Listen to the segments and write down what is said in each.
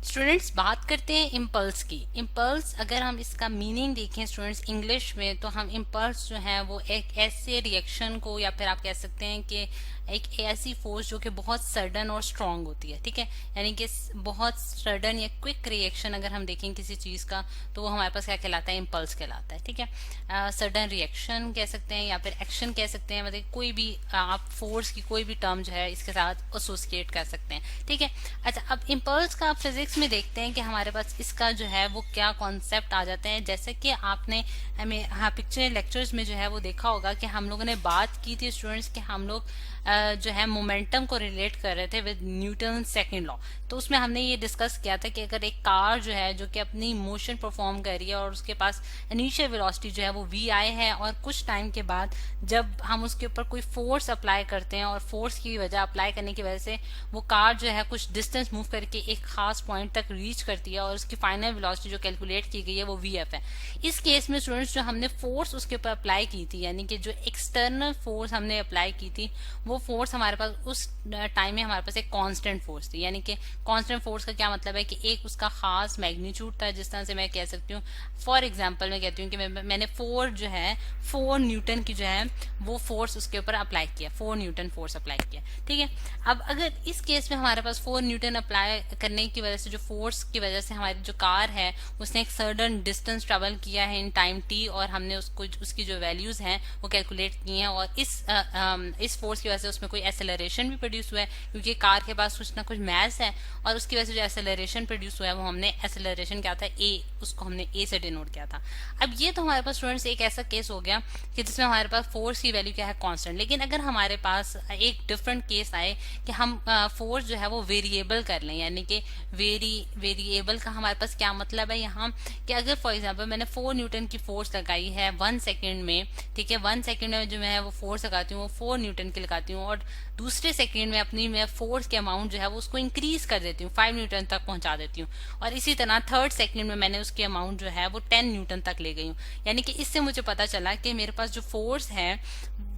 Students बात करते हैं इम्पल्स की। इम्पल्स अगर हम इसका मीनिंग देखें स्टूडेंट्स इंग्लिश में, तो हम इम्पल्स जो है वो एक ऐसे रिएक्शन को, या फिर आप कह सकते हैं कि एक ऐसी फोर्स जो कि बहुत सडन और स्ट्रांग होती है, ठीक है। यानी कि बहुत सडन या क्विक रिएक्शन अगर हम देखें किसी चीज का, तो वो हमारे पास क्या कहलाता है, इम्पल्स कहलाता है, ठीक है। सडन रिएक्शन कह सकते हैं या फिर एक्शन कह सकते हैं, मतलब कोई भी आप फोर्स की कोई भी टर्म जो है इसके साथ एसोसिएट कर सकते हैं, ठीक है। अच्छा, अब इम्पल्स का आप फिजिक्स में देखते हैं कि हमारे पास इसका जो है वो क्या कॉन्सेप्ट आ जाते हैं। जैसे कि आपने हमें पिक्चर लेक्चर्स में जो है वो देखा होगा कि हम लोगों ने बात की थी स्टूडेंट्स कि हम लोग जो है मोमेंटम को रिलेट कर रहे थे विद न्यूटन सेकंड लॉ। तो उसमें हमने ये डिस्कस किया था कि अगर एक कार जो है जो कि अपनी मोशन परफॉर्म कर रही है और उसके पास इनिशियल वेलोसिटी जो है वो वी आई है, और कुछ टाइम के बाद जब हम उसके ऊपर कोई फोर्स अप्लाई करते हैं और फोर्स की वजह अप्लाई करने की वजह से वो कार जो है कुछ डिस्टेंस मूव करके एक खास पॉइंट तक रीच करती है और उसकी फाइनल वेलोसिटी जो कैलकुलेट की गई है वो वी एफ है। इस केस में स्टूडेंट्स जो हमने फोर्स उसके ऊपर अप्लाई की थी, यानी कि जो एक्सटर्नल फोर्स हमने अप्लाई की थी, वो फोर्स हमारे पास उस टाइम में हमारे पास एक कांस्टेंट फोर्स थी। यानी कि कांस्टेंट फोर्स का क्या मतलब है कि एक उसका खास मैग्नीट्यूड था। जिस तरह से मैं कह सकती हूँ, फॉर एग्जांपल मैं कहती हूँ कि मैंने 4 न्यूटन की जो है वो फोर्स उसके ऊपर अप्लाई किया, 4 न्यूटन फोर्स अप्लाई किया, ठीक है। अब अगर इस केस में हमारे पास 4 न्यूटन अप्लाई करने की वजह से, जो फोर्स की वजह से हमारी जो कार है उसने एक सर्टन डिस्टेंस ट्रेवल किया है इन टाइम टी, और हमने उसको उसकी जो वैल्यूज हैं वो कैलकुलेट की हैं, और इस फोर्स की वजह से उसमें कोई एक्सेलरेशन भी प्रोड्यूस हुआ है, क्योंकि कार के पास कुछ ना कुछ मैस है, और उसकी वजह से जो एक्सेलरेशन प्रोड्यूस हुआ है वो हमने एक्सेलरेशन क्या था, ए, उसको हमने ए से डिनोट किया था। अब ये तो हमारे पास स्टूडेंट्स एक ऐसा केस हो गया कि जिसमें हमारे पास फोर्स की वैल्यू क्या है, कांस्टेंट। लेकिन अगर हमारे पास एक डिफरेंट केस आए कि हम फोर्स जो है वो वेरिएबल कर लें, यानी कि वेरिएबल का हमारे पास क्या मतलब है यहाँ, कि अगर फॉर एग्जांपल मैंने 4 न्यूटन की फोर्स लगाई है 1 सेकंड में, ठीक है, 1 सेकंड में जो मैं वो फोर्स लगाती हूँ वो 4 न्यूटन की लगाती हूँ, और दूसरे सेकंड में अपनी मैं फोर्स के अमाउंट जो है वो उसको इंक्रीज कर देती हूँ, 5 न्यूटन तक पहुंचा देती हूँ, और इसी तरह थर्ड सेकंड में मैंने उसकी अमाउंट जो है वो 10 न्यूटन तक ले गई हूँ। यानी कि इससे मुझे पता चला कि मेरे पास जो फोर्स है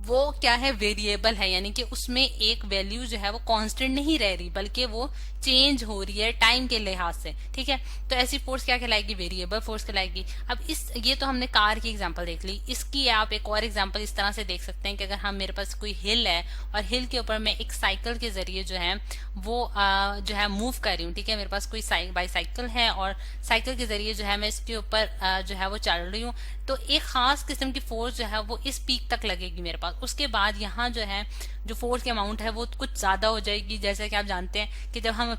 वो क्या है, वेरिएबल है, यानी कि उसमें एक वैल्यू जो है वो कांस्टेंट नहीं रह रही, बल्कि वो चेंज हो रही है टाइम के लिहाज से, ठीक है। तो ऐसी फोर्स क्या कहलाएगी, वेरिएबल फोर्स कहलाएगी। अब ये तो हमने कार की एग्जांपल देख ली। इसकी आप एक और एग्जांपल इस तरह से देख सकते हैं कि अगर हम मेरे पास कोई हिल है और हिल के ऊपर मैं एक साइकिल के जरिए जो है वो जो है मूव कर रही हूँ, ठीक है, मेरे पास कोई बाईसाइकिल है और साइकिल के जरिए जो है मैं इसके ऊपर जो है वो चल रही हूँ, तो एक खास किस्म की फोर्स जो है वो इस पीक तक लगेगी मेरे पास। उसके बाद यहाँ जो है जो फोर्स की अमाउंट है वो कुछ ज्यादा हो जाएगी। जैसे कि आप जानते हैं कि जब हम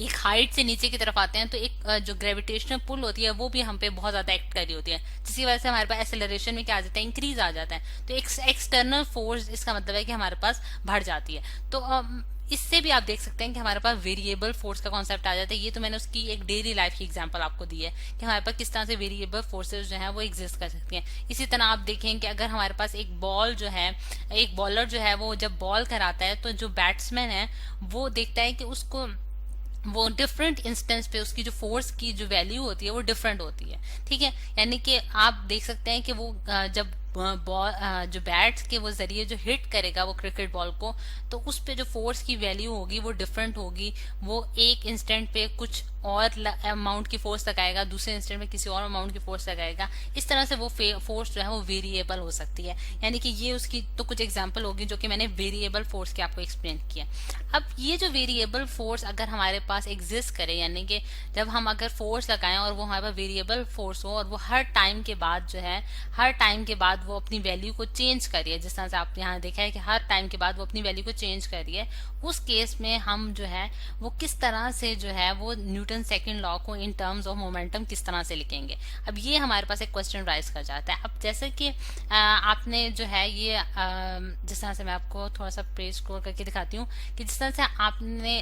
एक हाइट से नीचे की तरफ आते हैं तो एक जो ग्रेविटेशनल पुल होती है वो भी हम पे बहुत ज्यादा एक्ट कर रही होती है, जिसकी वजह से हमारे पास एक्सेलरेशन में क्या आ जाता है, इंक्रीज आ जाता है। तो एक एक्सटर्नल फोर्स, इसका मतलब है कि हमारे पास बढ़ जाती है। तो इससे भी आप देख सकते हैं कि हमारे पास वेरिएबल फोर्स का कॉन्सेप्ट आ जाता है। ये तो मैंने उसकी एक डेली लाइफ की एग्जांपल आपको दी है कि हमारे पास किस तरह से वेरिएबल फोर्सेस जो है वो एग्जिस्ट कर सकती हैं। इसी तरह आप देखें कि अगर हमारे पास एक बॉल जो है, एक बॉलर जो है वो जब बॉल कराता है तो जो बैट्समैन है वो देखता है कि उसको वो डिफरेंट इंस्टेंस पे उसकी जो फोर्स की जो वैल्यू होती है वो डिफरेंट होती है, ठीक है। यानी कि आप देख सकते हैं कि वो जब बॉल जो बैट्स के वो जरिए जो हिट करेगा वो क्रिकेट बॉल को, तो उस पे जो फोर्स की वैल्यू होगी वो डिफरेंट होगी। वो एक इंस्टेंट पे कुछ और अमाउंट की फोर्स लगाएगा, दूसरे इंस्टेंट में किसी और अमाउंट की फोर्स लगाएगा। इस तरह से वो फोर्स जो है वो वेरिएबल हो सकती है। यानी कि ये उसकी तो कुछ एग्जांपल होगी जो कि मैंने वेरिएबल फोर्स के आपको एक्सप्लेन किया। अब ये जो वेरिएबल फोर्स अगर हमारे पास एग्जिस्ट करे, यानी कि जब हम अगर फोर्स लगाएं और वो हमारे पास वेरिएबल फोर्स हो और वो हर टाइम के बाद जो है, हर टाइम के बाद वो अपनी वैल्यू को चेंज करिए, जिस तरह से आप यहाँ देखा है कि हर टाइम के बाद वो अपनी वैल्यू को चेंज करिए, उस केस में हम जो है वो किस तरह से जो है वो न्यूटन सेकंड लॉ को इन टर्म्स ऑफ मोमेंटम किस तरह से लिखेंगे। अब ये हमारे पास एक क्वेश्चन राइज कर जाता है। अब जैसे कि आपने जो है ये जिस तरह से मैं आपको थोड़ा सा पेज स्क्रॉल करके दिखाती हूँ कि जिस तरह से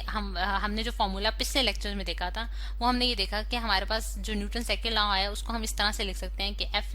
हमने जो फॉर्मूला पिछले लेक्चर में देखा था वो हमने ये देखा कि हमारे पास जो न्यूटन सेकंड लॉ है उसको हम इस तरह से लिख सकते हैं कि F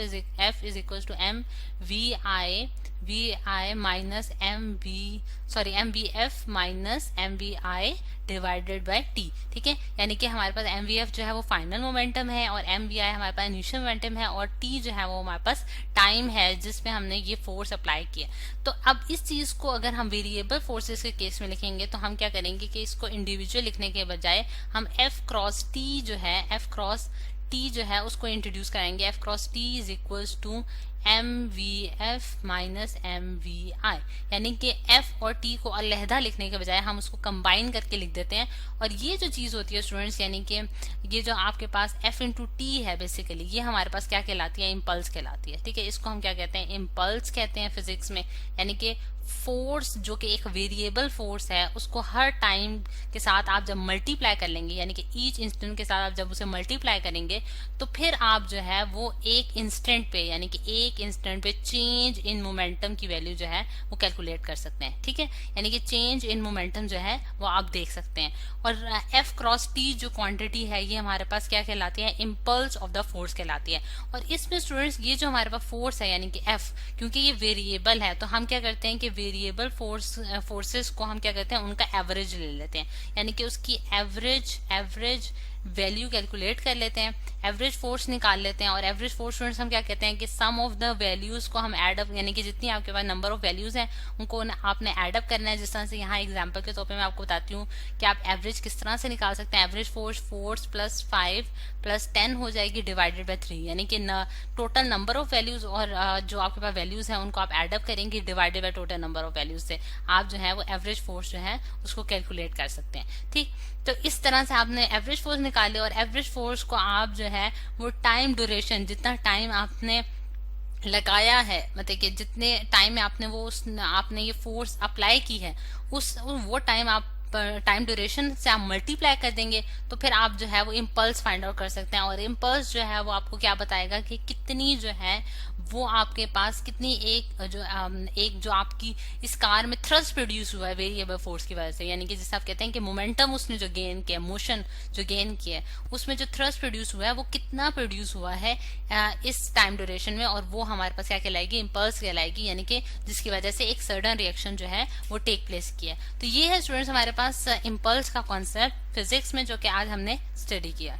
is equal to m v i minus M V F minus M we i divided by t. ठीक है, यानी कि हमारे पास एम वी एफ जो है वो फाइनल मोमेंटम है और एम वी आई हमारे पास इनिशियल मोमेंटम है और टी जो है वो हमारे पास टाइम है जिसपे हमने ये फोर्स अप्लाई किया। तो अब इस चीज को अगर हम वेरिएबल फोर्सेस के केस में लिखेंगे तो हम क्या करेंगे कि इसको इंडिविजुअल लिखने के बजाय हम एफ क्रॉस टी जो है, एफ क्रॉस टी जो है उसको इंट्रोड्यूस करेंगे। F cross T is equals to M V F minus M we I, यानी कि एफ और टी को अलहदा लिखने के बजाय हम उसको कंबाइन करके लिख देते हैं। और ये जो चीज होती है स्टूडेंट्स, यानी कि ये जो आपके पास एफ इंटू टी है बेसिकली, ये हमारे पास क्या कहलाती है, इम्पल्स कहलाती है। ठीक है, इसको हम क्या कहते हैं, इम्पल्स कहते हैं फिजिक्स में। यानी कि फोर्स जो कि एक वेरिएबल फोर्स है उसको हर टाइम के साथ आप जब मल्टीप्लाई कर लेंगे, यानी कि ईच इंस्टेंट के साथ आप जब उसे मल्टीप्लाई करेंगे तो फिर आप जो है वो एक इंस्टेंट पे, यानी कि एक इंस्टेंट पे चेंज इन मोमेंटम की वैल्यू जो है वो कैलकुलेट कर सकते हैं। ठीक है, यानी कि चेंज इन मोमेंटम जो है वो आप देख सकते हैं। और एफ क्रॉस टी जो क्वांटिटी है ये हमारे पास क्या कहलाती है, इम्पल्स ऑफ द फोर्स कहलाती है। और इसमें स्टूडेंट्स ये जो हमारे पास फोर्स है यानी कि एफ, क्योंकि ये वेरिएबल है तो हम क्या करते हैं कि वेरिएबल फोर्सेस को हम क्या करते हैं, उनका एवरेज ले लेते हैं, यानी कि उसकी एवरेज वैल्यू कैलकुलेट कर लेते हैं, एवरेज फोर्स निकाल लेते हैं। और एवरेज फोर्स स्टूडेंट्स हम क्या कहते हैं कि सम ऑफ द वैल्यूज को हम एड अप, यानी कि जितनी आपके पास नंबर ऑफ वैल्यूज हैं उनको आपने एड अप करना है। जिस तरह से यहाँ एग्जांपल के तौर पे मैं आपको बताती हूँ कि आप एवरेज किस तरह से निकाल सकते हैं। एवरेज फोर्स प्लस 5 प्लस 10 हो जाएगी डिवाइडेड बाय 3, यानी कि टोटल नंबर ऑफ वैल्यूज और जो आपके पास वैल्यूज हैं उनको आप एड अप करेंगे divided by total number of values से आप जो है वो एवरेज फोर्स जो है उसको कैलकुलेट कर सकते हैं। ठीक, तो इस तरह से आपने एवरेज फोर्स निकाले और एवरेज फोर्स को आप जो है वो टाइम ड्यूरेशन, जितना टाइम आपने लगाया है, मतलब कि जितने टाइम में आपने ये फोर्स अप्लाई की है वो टाइम आप टाइम ड्यूरेशन से आप मल्टीप्लाई कर देंगे तो फिर आप जो है वो इम्पल्स फाइंड आउट कर सकते हैं। और इम्पल्स जो है वो आपको क्या बताएगा कि कितनी जो है वो आपके पास कितनी एक जो आपकी इस कार में थ्रस्ट प्रोड्यूस हुआ है वेरिएबल फोर्स की वजह से, यानी कि जिसे आप कहते हैं कि मोमेंटम उसने जो गेन किया, मोशन जो गेन किया है उसमें जो थ्रस्ट प्रोड्यूस हुआ है वो कितना प्रोड्यूस हुआ है इस टाइम ड्यूरेशन में, और वो हमारे पास क्या कहलाएगी, इम्पल्स कहलाएगी, यानी कि जिसकी वजह से एक सडन रिएक्शन जो है वो टेक प्लेस किया। तो ये है स्टूडेंट्स हमारे पास इम्पल्स का कॉन्सेप्ट फिजिक्स में जो कि आज हमने स्टडी किया।